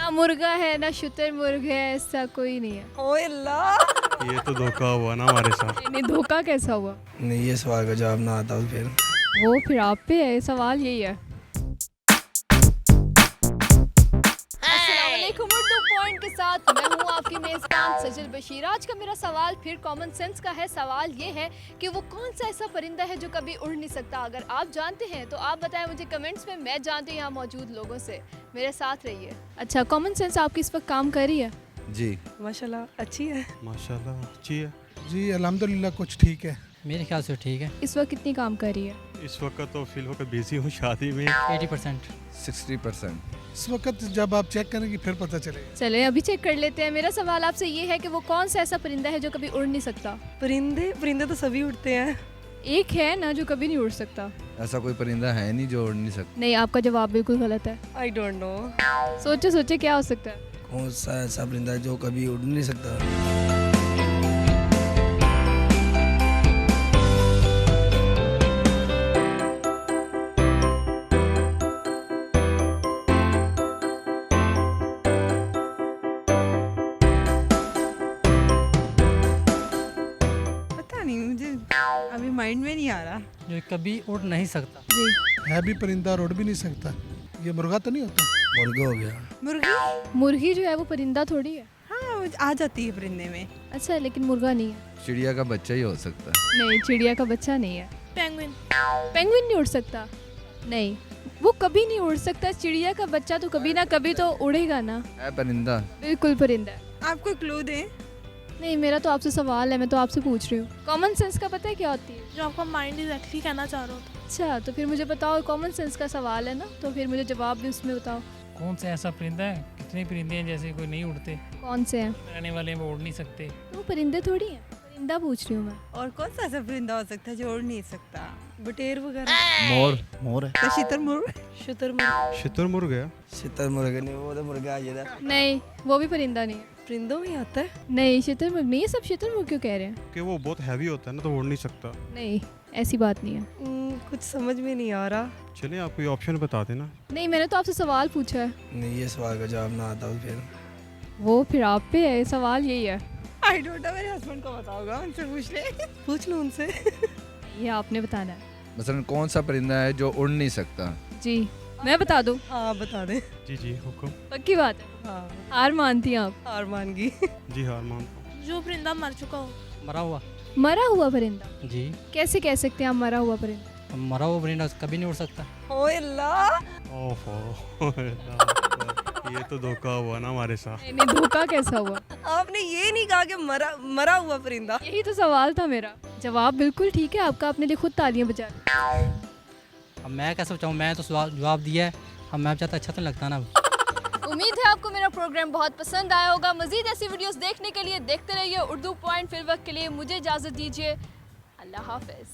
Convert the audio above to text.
ना मुर्गा है ना शुतुरमुर्ग है, ऐसा कोई नहीं है। ओए अल्लाह, ये तो धोखा हुआ ना हमारे साथ। नहीं धोखा कैसा हुआ? नहीं, ये सवाल का जवाब ना आता तो फिर वो फिर आप पे है, सवाल यही है। अस्सलामुअलैकुम, उर्दू पॉइंट के साथ मैं हूँ आपकी मेज़बान सजल बशीर। आज का मेरा सवाल फिर कॉमन सेंस का है। सवाल ये है कि वो कौन सा ऐसा परिंदा है जो कभी उड़ नहीं सकता। अगर आप जानते हैं तो आप बताएं मुझे कमेंट्स में, मैं जानती हूँ यहाँ मौजूद लोगों से। मेरे साथ रहिए। अच्छा, कॉमन सेंस आपकी इस वक्त काम कर रही है? जी माशाल्लाह अच्छी है। माशाल्लाह अच्छी है। जी अल्हम्दुलिल्लाह कुछ ठीक है। मेरे ख्याल से ठीक है। इस वक्त कितनी काम कर रही है? इस वक्त तो फिलहाल बिजी हूँ शादी में। 80%। 60%। इस वक्त जब आप चेक करेंगे फिर पता चलेगा। चले अभी चेक कर लेते हैं। मेरा सवाल आपसे ये है कि वो कौन सा ऐसा परिंदा है जो कभी उड़ नहीं सकता? परिंदे तो सभी उड़ते हैं। एक है ना जो कभी नहीं उड़ सकता। ऐसा कोई परिंदा है नहीं जो उड़ नहीं सकता। नहीं, आपका जवाब बिल्कुल गलत है। I don't know. सोचे सोचे क्या हो सकता है? कौन सा ऐसा परिंदा है जो कभी उड़ नहीं सकता? पता नहीं, मुझे अभी माइंड में नहीं आ रहा। जो कभी उड़ नहीं सकता। जी, है भी परिंदा और उड़ भी नहीं सकता। ये मुर्गा तो नहीं होता? मुर्गा हो गया। मुर्गी, मुर्गी जो है वो परिंदा थोड़ी है। हाँ वो आ जाती है परिंदे में। अच्छा, लेकिन मुर्गा नहीं है। चिड़िया का बच्चा ही हो सकता है। नहीं, चिड़िया का बच्चा नहीं है। पेंगुइन। पेंगुइन नहीं उड़ सकता? नहीं, वो कभी नहीं उड़ सकता। चिड़िया का बच्चा तो कभी ना कभी तो उड़ेगा ना। है परिंदा। बिल्कुल परिंदा है। आप कोई क्लू दें। नहीं, मेरा तो आपसे सवाल है, मैं तो आपसे पूछ रही हूँ। कॉमन सेंस का पता है क्या होती है? जो आपका माइंड एग्जैक्टली कहना चाह रहा होता। अच्छा, तो फिर मुझे बताओ, कॉमन सेंस का सवाल है ना, तो फिर मुझे जवाब भी उसमें बताओ। कौन सा ऐसा परिंदा है? कितने परिंदे हैं जैसे कोई नहीं उड़ते, कौन से हैं? रहने वाले हैं वो उड़ नहीं सकते। तो परिंदे थोड़ी हैं, परिंदा पूछ रही हूँ मैं। और कौन सा ऐसा परिंदा हो सकता है जो उड़ नहीं सकता? बटेर वगैरह। मोर है। तो शुतुरमुर्ग। शुतुरमुर्ग है। शुतुरमुर्ग नहीं, वो तो मुर्गा आ जाता। नहीं, वो भी परिंदा नहीं है। परिंदों में आता है। नहीं, शुतुरमुर्ग नहीं है। सब शुतुरमुर्ग क्यों कह रहे हैं? कि वो बहुत हैवी होता है ना, तो उड़ नहीं सकता। नहीं, ऐसी बात नहीं है। कुछ समझ में नहीं आ रहा। चलिए आप कोई ऑप्शन बता देना। नहीं, मैंने तो आपसे सवाल पूछा है। नहीं, ये सवाल का जवाब ना आता तो फिर वो फिर आप पे है, सवाल यही है। आई डोंट नो, मेरे हस्बैंड को बताओगा, उनसे पूछ ले। पूछ लो उनसे। ये आपने बताना है। मसलन कौन सा परिंदा है जो उड़ नहीं सकता? जी, मैं बता दूं? हाँ बता दे। जी जी हुक्म। पक्की बात है? हाँ, हार मानती हैं आप? हार मान गई। जी हार मानता हूँ। जो परिंदा मर चुका हो। मरा हुआ। मरा हुआ परिंदा? जी। कैसे कह सकते हैं आप मरा हुआ परिंदा? मरा हुआ परिंदा कभी नहीं उड़ सकता। ओए अल्लाह, ओहो ये तो धोखा हुआ ना हमारे साथ। नहीं, धोखा कैसा हुआ? आपने ये नहीं कहा कि मरा हुआ परिंदा। यही तो सवाल था मेरा। जवाब बिल्कुल ठीक है आपका, आपने लिए खुद तालियां बजा ली। अब मैं कैसे बचाऊँ? मैं तो सवाल जवाब दिया है। अब मैं चाहता अच्छा तो नहीं लगता ना। उम्मीद है आपको मेरा प्रोग्राम बहुत पसंद आया होगा। मजीद ऐसी वीडियोस देखने के लिए देखते रहिए उर्दू पॉइंट। फिर वक्त के लिए मुझे इजाज़त दीजिए। अल्लाह हाफिज़।